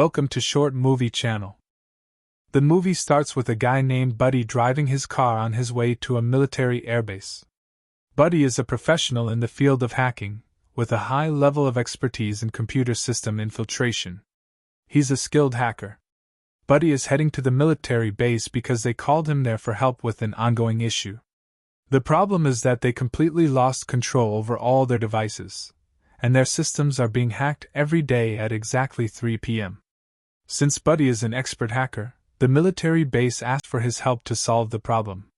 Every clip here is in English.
Welcome to Short Movie Channel. The movie starts with a guy named Buddy driving his car on his way to a military airbase. Buddy is a professional in the field of hacking, with a high level of expertise in computer system infiltration. He's a skilled hacker. Buddy is heading to the military base because they called him there for help with an ongoing issue. The problem is that they completely lost control over all their devices, and their systems are being hacked every day at exactly 3 p.m. Since Buddy is an expert hacker, the military base asked for his help to solve the problem.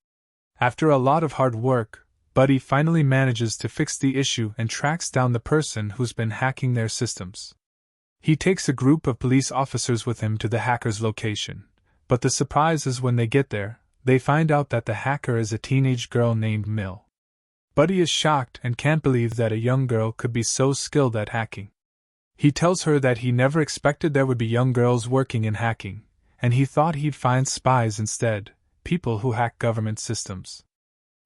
After a lot of hard work, Buddy finally manages to fix the issue and tracks down the person who's been hacking their systems. He takes a group of police officers with him to the hacker's location, but the surprise is when they get there, they find out that the hacker is a teenage girl named Mill. Buddy is shocked and can't believe that a young girl could be so skilled at hacking. He tells her that he never expected there would be young girls working in hacking, and he thought he'd find spies instead, people who hack government systems.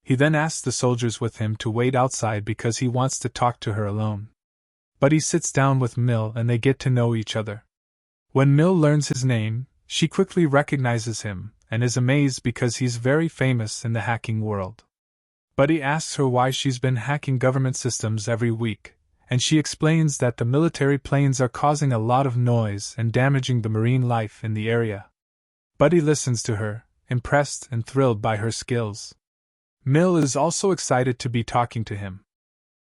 He then asks the soldiers with him to wait outside because he wants to talk to her alone. Buddy sits down with Mill and they get to know each other. When Mill learns his name, she quickly recognizes him and is amazed because he's very famous in the hacking world. Buddy asks her why she's been hacking government systems every week, and she explains that the military planes are causing a lot of noise and damaging the marine life in the area. Buddy listens to her, impressed and thrilled by her skills. Mill is also excited to be talking to him.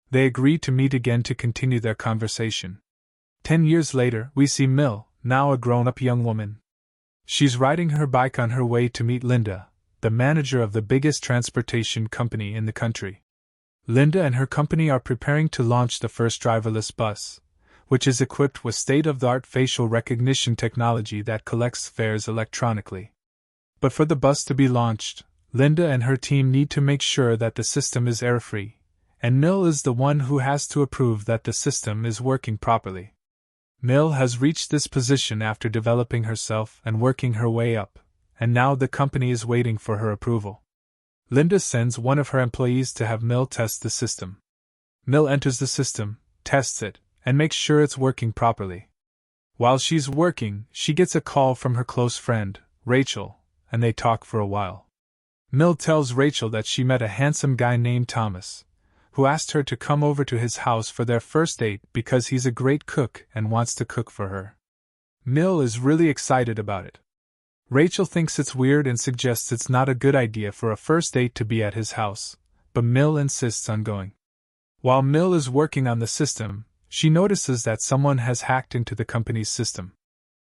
They agree to meet again to continue their conversation. 10 years later, we see Mill, now a grown-up young woman. She's riding her bike on her way to meet Linda, the manager of the biggest transportation company in the country. Linda and her company are preparing to launch the first driverless bus, which is equipped with state-of-the-art facial recognition technology that collects fares electronically. But for the bus to be launched, Linda and her team need to make sure that the system is error-free, and Mill is the one who has to approve that the system is working properly. Mill has reached this position after developing herself and working her way up, and now the company is waiting for her approval. Linda sends one of her employees to have Mill test the system. Mill enters the system, tests it, and makes sure it's working properly. While she's working, she gets a call from her close friend, Rachel, and they talk for a while. Mill tells Rachel that she met a handsome guy named Thomas, who asked her to come over to his house for their first date because he's a great cook and wants to cook for her. Mill is really excited about it. Rachel thinks it's weird and suggests it's not a good idea for a first date to be at his house, but Mill insists on going. While Mill is working on the system, she notices that someone has hacked into the company's system.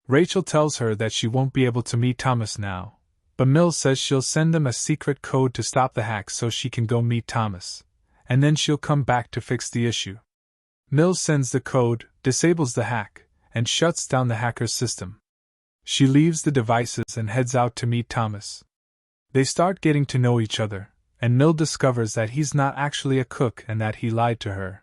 Rachel tells her that she won't be able to meet Thomas now, but Mill says she'll send them a secret code to stop the hack so she can go meet Thomas, and then she'll come back to fix the issue. Mill sends the code, disables the hack, and shuts down the hacker's system. She leaves the devices and heads out to meet Thomas. They start getting to know each other, and Mill discovers that he's not actually a cook and that he lied to her.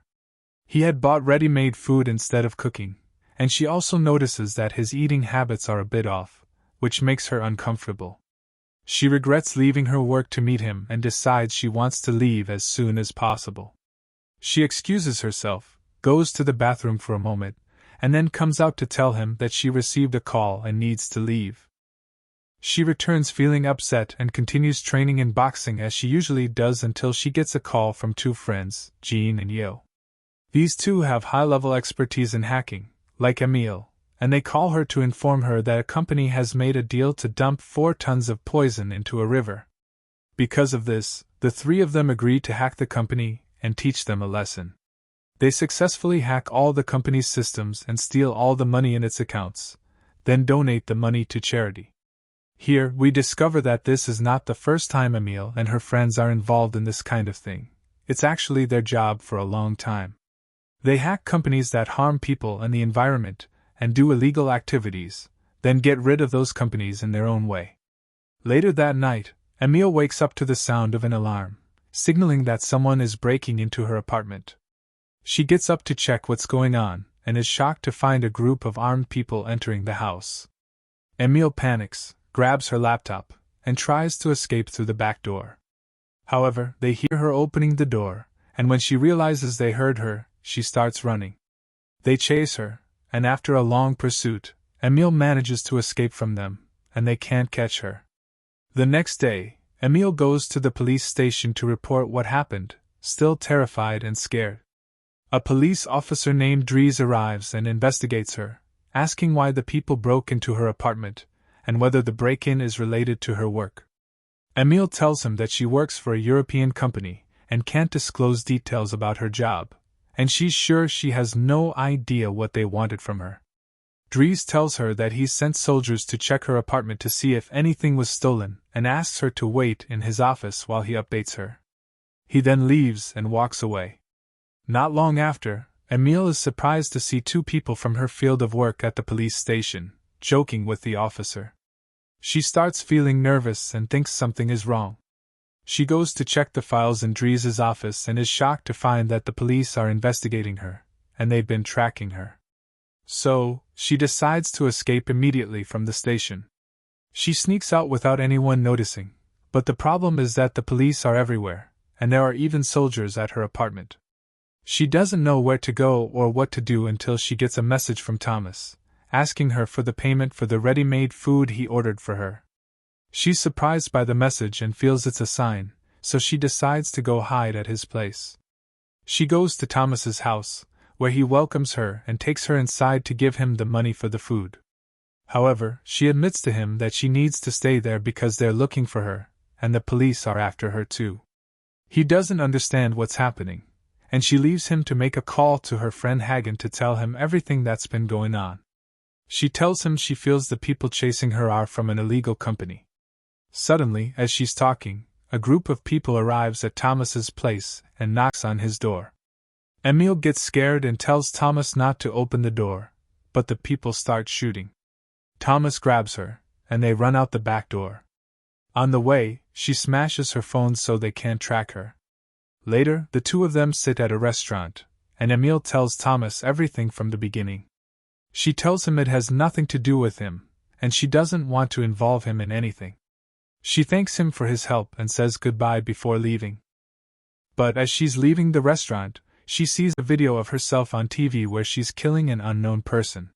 He had bought ready-made food instead of cooking, and she also notices that his eating habits are a bit off, which makes her uncomfortable. She regrets leaving her work to meet him and decides she wants to leave as soon as possible. She excuses herself, goes to the bathroom for a moment, and then comes out to tell him that she received a call and needs to leave. She returns feeling upset and continues training in boxing as she usually does until she gets a call from two friends, Jean and Yo. These two have high-level expertise in hacking, like Emile, and they call her to inform her that a company has made a deal to dump 4 tons of poison into a river. Because of this, the three of them agree to hack the company and teach them a lesson. They successfully hack all the company's systems and steal all the money in its accounts, then donate the money to charity. Here, we discover that this is not the first time Emile and her friends are involved in this kind of thing. It's actually their job for a long time. They hack companies that harm people and the environment, and do illegal activities, then get rid of those companies in their own way. Later that night, Emile wakes up to the sound of an alarm, signaling that someone is breaking into her apartment. She gets up to check what's going on, and is shocked to find a group of armed people entering the house. Emile panics, grabs her laptop, and tries to escape through the back door. However, they hear her opening the door, and when she realizes they heard her, she starts running. They chase her, and after a long pursuit, Emile manages to escape from them, and they can't catch her. The next day, Emile goes to the police station to report what happened, still terrified and scared. A police officer named Dries arrives and investigates her, asking why the people broke into her apartment, and whether the break-in is related to her work. Emile tells him that she works for a European company and can't disclose details about her job, and she's sure she has no idea what they wanted from her. Dries tells her that he's sent soldiers to check her apartment to see if anything was stolen and asks her to wait in his office while he updates her. He then leaves and walks away. Not long after, Emile is surprised to see two people from her field of work at the police station, joking with the officer. She starts feeling nervous and thinks something is wrong. She goes to check the files in Dries's office and is shocked to find that the police are investigating her, and they've been tracking her. So, she decides to escape immediately from the station. She sneaks out without anyone noticing, but the problem is that the police are everywhere, and there are even soldiers at her apartment. She doesn't know where to go or what to do until she gets a message from Thomas, asking her for the payment for the ready-made food he ordered for her. She's surprised by the message and feels it's a sign, so she decides to go hide at his place. She goes to Thomas's house, where he welcomes her and takes her inside to give him the money for the food. However, she admits to him that she needs to stay there because they're looking for her, and the police are after her too. He doesn't understand what's happening, and she leaves him to make a call to her friend Hagen to tell him everything that's been going on. She tells him she feels the people chasing her are from an illegal company. Suddenly, as she's talking, a group of people arrives at Thomas's place and knocks on his door. Emile gets scared and tells Thomas not to open the door, but the people start shooting. Thomas grabs her, and they run out the back door. On the way, she smashes her phone so they can't track her. Later, the two of them sit at a restaurant, and Emile tells Thomas everything from the beginning. She tells him it has nothing to do with him, and she doesn't want to involve him in anything. She thanks him for his help and says goodbye before leaving. But as she's leaving the restaurant, she sees a video of herself on TV where she's killing an unknown person.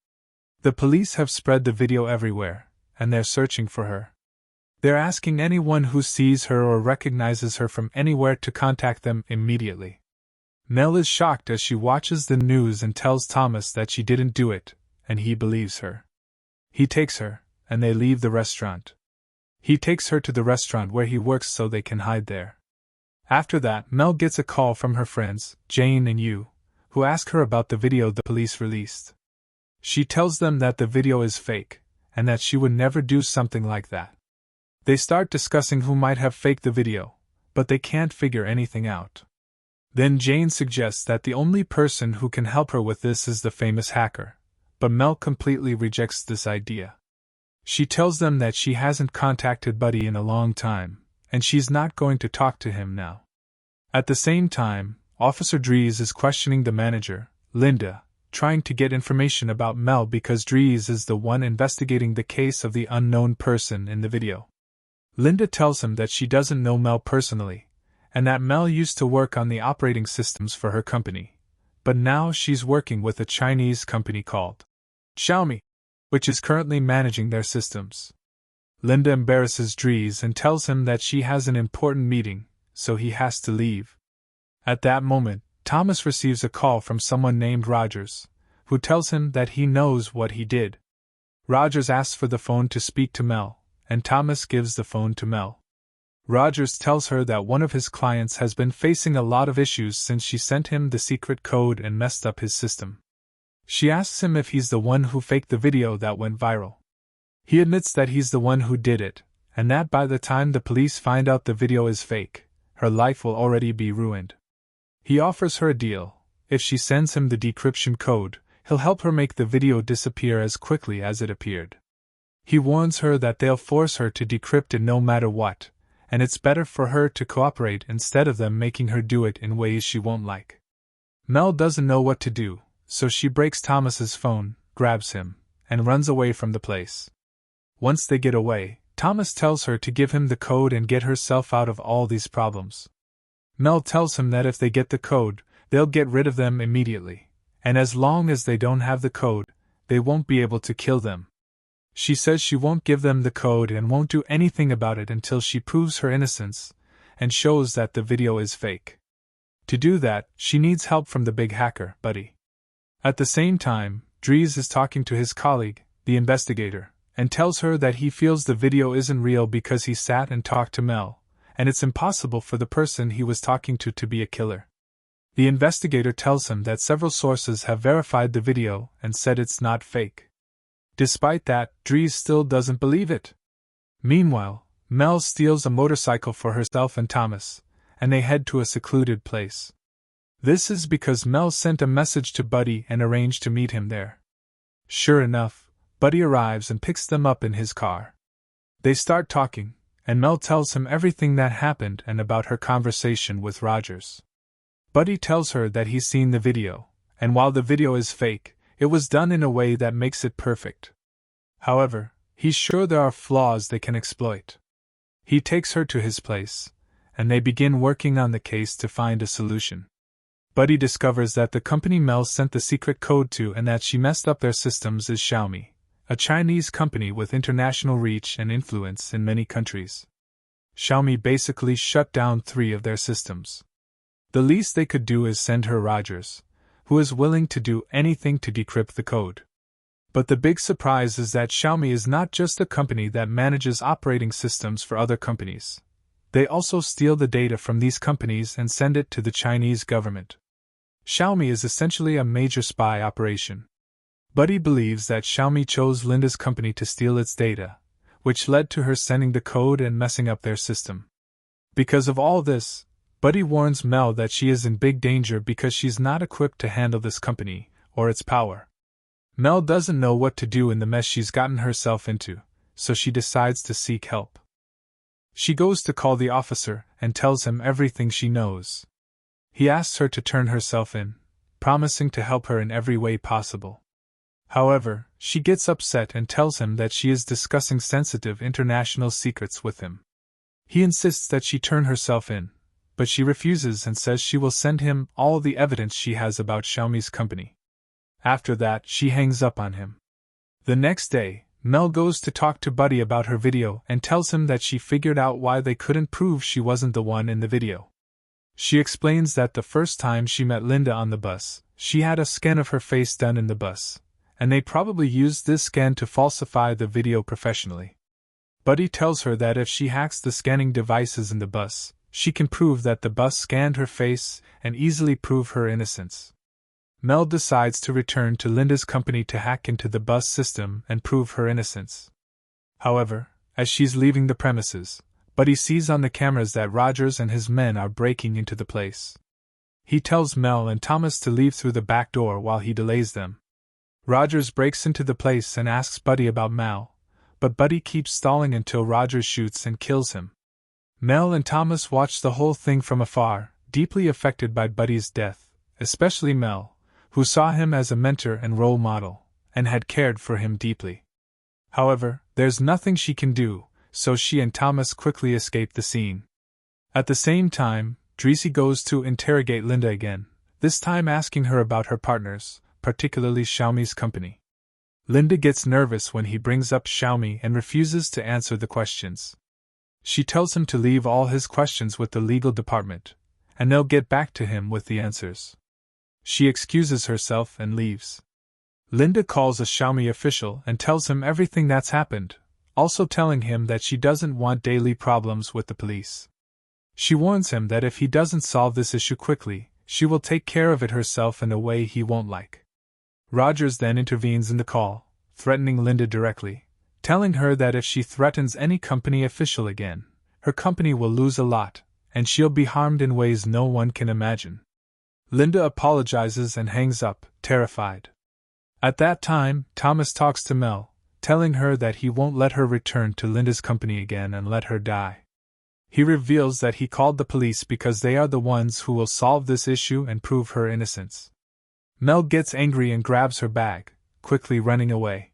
The police have spread the video everywhere, and they're searching for her. They're asking anyone who sees her or recognizes her from anywhere to contact them immediately. Mel is shocked as she watches the news and tells Thomas that she didn't do it, and he believes her. He takes her, and they leave the restaurant. He takes her to the restaurant where he works so they can hide there. After that, Mel gets a call from her friends, Jane and Yu, who ask her about the video the police released. She tells them that the video is fake, and that she would never do something like that. They start discussing who might have faked the video, but they can't figure anything out. Then Jane suggests that the only person who can help her with this is the famous hacker, but Mel completely rejects this idea. She tells them that she hasn't contacted Buddy in a long time, and she's not going to talk to him now. At the same time, Officer Dries is questioning the manager, Linda, trying to get information about Mel because Dries is the one investigating the case of the unknown person in the video. Linda tells him that she doesn't know Mel personally, and that Mel used to work on the operating systems for her company, but now she's working with a Chinese company called Xiaomi, which is currently managing their systems. Linda embarrasses Dries and tells him that she has an important meeting, so he has to leave. At that moment, Thomas receives a call from someone named Rogers, who tells him that he knows what he did. Rogers asks for the phone to speak to Mel, and Thomas gives the phone to Mel. Rogers tells her that one of his clients has been facing a lot of issues since she sent him the secret code and messed up his system. She asks him if he's the one who faked the video that went viral. He admits that he's the one who did it, and that by the time the police find out the video is fake, her life will already be ruined. He offers her a deal. If she sends him the decryption code, he'll help her make the video disappear as quickly as it appeared. He warns her that they'll force her to decrypt it no matter what, and it's better for her to cooperate instead of them making her do it in ways she won't like. Mel doesn't know what to do, so she breaks Thomas's phone, grabs him, and runs away from the place. Once they get away, Thomas tells her to give him the code and get herself out of all these problems. Mel tells him that if they get the code, they'll get rid of them immediately, and as long as they don't have the code, they won't be able to kill them, She says she won't give them the code and won't do anything about it until she proves her innocence and shows that the video is fake. To do that, she needs help from the big hacker, Buddy. At the same time, Dries is talking to his colleague, the investigator, and tells her that he feels the video isn't real because he sat and talked to Mel, and it's impossible for the person he was talking to be a killer. The investigator tells him that several sources have verified the video and said it's not fake. Despite that, Dries still doesn't believe it. Meanwhile, Mel steals a motorcycle for herself and Thomas, and they head to a secluded place. This is because Mel sent a message to Buddy and arranged to meet him there. Sure enough, Buddy arrives and picks them up in his car. They start talking, and Mel tells him everything that happened and about her conversation with Rogers. Buddy tells her that he's seen the video, and while the video is fake, it was done in a way that makes it perfect. However, he's sure there are flaws they can exploit. He takes her to his place, and they begin working on the case to find a solution. Buddy discovers that the company Mel sent the secret code to and that she messed up their systems is Xiaomi, a Chinese company with international reach and influence in many countries. Xiaomi basically shut down 3 of their systems. The least they could do is send her Rogers, who is willing to do anything to decrypt the code. But the big surprise is that Xiaomi is not just a company that manages operating systems for other companies. They also steal the data from these companies and send it to the Chinese government. Xiaomi is essentially a major spy operation. Buddy believes that Xiaomi chose Linda's company to steal its data, which led to her sending the code and messing up their system. Because of all this, Buddy warns Mel that she is in big danger because she's not equipped to handle this company, or its power. Mel doesn't know what to do in the mess she's gotten herself into, so she decides to seek help. She goes to call the officer and tells him everything she knows. He asks her to turn herself in, promising to help her in every way possible. However, she gets upset and tells him that she is discussing sensitive international secrets with him. He insists that she turn herself in, but she refuses and says she will send him all the evidence she has about Xiaomi's company. After that, she hangs up on him. The next day, Mel goes to talk to Buddy about her video and tells him that she figured out why they couldn't prove she wasn't the one in the video. She explains that the first time she met Linda on the bus, she had a scan of her face done in the bus, and they probably used this scan to falsify the video professionally. Buddy tells her that if she hacks the scanning devices in the bus, she can prove that the bus scanned her face and easily prove her innocence. Mel decides to return to Linda's company to hack into the bus system and prove her innocence. However, as she's leaving the premises, Buddy sees on the cameras that Rogers and his men are breaking into the place. He tells Mel and Thomas to leave through the back door while he delays them. Rogers breaks into the place and asks Buddy about Mel, but Buddy keeps stalling until Rogers shoots and kills him. Mel and Thomas watch the whole thing from afar, deeply affected by Buddy's death, especially Mel, who saw him as a mentor and role model, and had cared for him deeply. However, there's nothing she can do, so she and Thomas quickly escape the scene. At the same time, Dries goes to interrogate Linda again, this time asking her about her partners, particularly Xiaomi's company. Linda gets nervous when he brings up Xiaomi and refuses to answer the questions. She tells him to leave all his questions with the legal department, and they'll get back to him with the answers. She excuses herself and leaves. Linda calls a Xiaomi official and tells him everything that's happened, also telling him that she doesn't want daily problems with the police. She warns him that if he doesn't solve this issue quickly, she will take care of it herself in a way he won't like. Rogers then intervenes in the call, threatening Linda directly, telling her that if she threatens any company official again, her company will lose a lot, and she'll be harmed in ways no one can imagine. Linda apologizes and hangs up, terrified. At that time, Thomas talks to Mel, telling her that he won't let her return to Linda's company again and let her die. He reveals that he called the police because they are the ones who will solve this issue and prove her innocence. Mel gets angry and grabs her bag, quickly running away.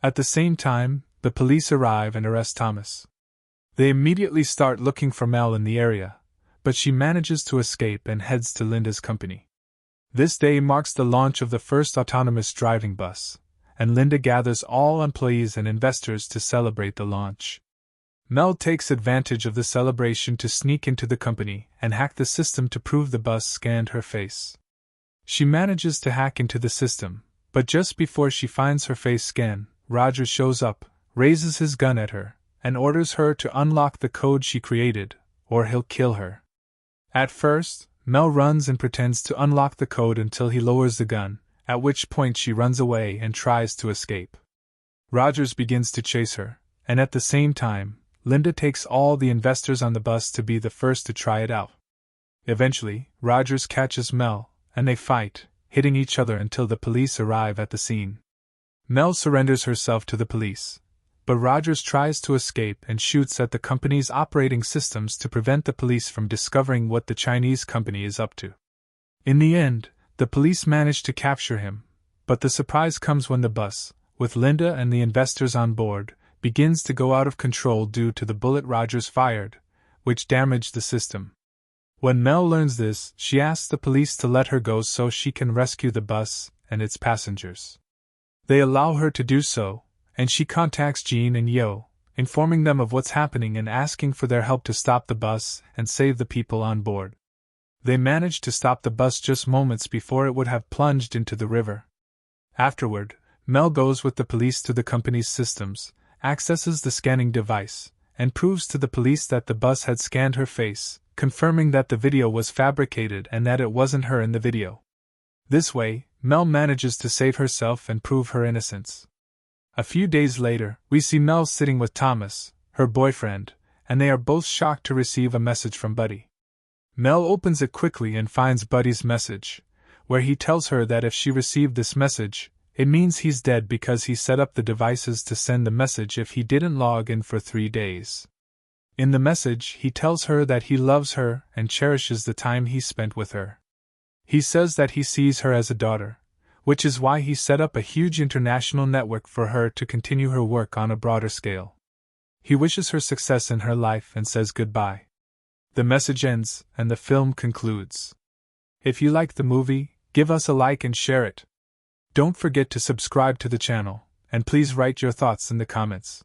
At the same time, the police arrive and arrest Thomas. They immediately start looking for Mel in the area, but she manages to escape and heads to Linda's company. This day marks the launch of the first autonomous driving bus, and Linda gathers all employees and investors to celebrate the launch. Mel takes advantage of the celebration to sneak into the company and hack the system to prove the bus scanned her face. She manages to hack into the system, but just before she finds her face scan, Roger shows up, raises his gun at her, and orders her to unlock the code she created, or he'll kill her. At first, Mel runs and pretends to unlock the code until he lowers the gun, at which point she runs away and tries to escape. Rogers begins to chase her, and at the same time, Linda takes all the investors on the bus to be the first to try it out. Eventually, Rogers catches Mel, and they fight, hitting each other until the police arrive at the scene. Mel surrenders herself to the police, but Rogers tries to escape and shoots at the company's operating systems to prevent the police from discovering what the Chinese company is up to. In the end, the police manage to capture him, but the surprise comes when the bus, with Linda and the investors on board, begins to go out of control due to the bullet Rogers fired, which damaged the system. When Mel learns this, she asks the police to let her go so she can rescue the bus and its passengers. They allow her to do so, and she contacts Jean and Yo, informing them of what's happening and asking for their help to stop the bus and save the people on board. They manage to stop the bus just moments before it would have plunged into the river. Afterward, Mel goes with the police to the company's systems, accesses the scanning device, and proves to the police that the bus had scanned her face, confirming that the video was fabricated and that it wasn't her in the video. This way, Mel manages to save herself and prove her innocence. A few days later, we see Mel sitting with Thomas, her boyfriend, and they are both shocked to receive a message from Buddy. Mel opens it quickly and finds Buddy's message, where he tells her that if she received this message, it means he's dead because he set up the devices to send the message if he didn't log in for 3 days. In the message, he tells her that he loves her and cherishes the time he spent with her. He says that he sees her as a daughter, which is why he set up a huge international network for her to continue her work on a broader scale. He wishes her success in her life and says goodbye. The message ends, and the film concludes. If you like the movie, give us a like and share it. Don't forget to subscribe to the channel, and please write your thoughts in the comments.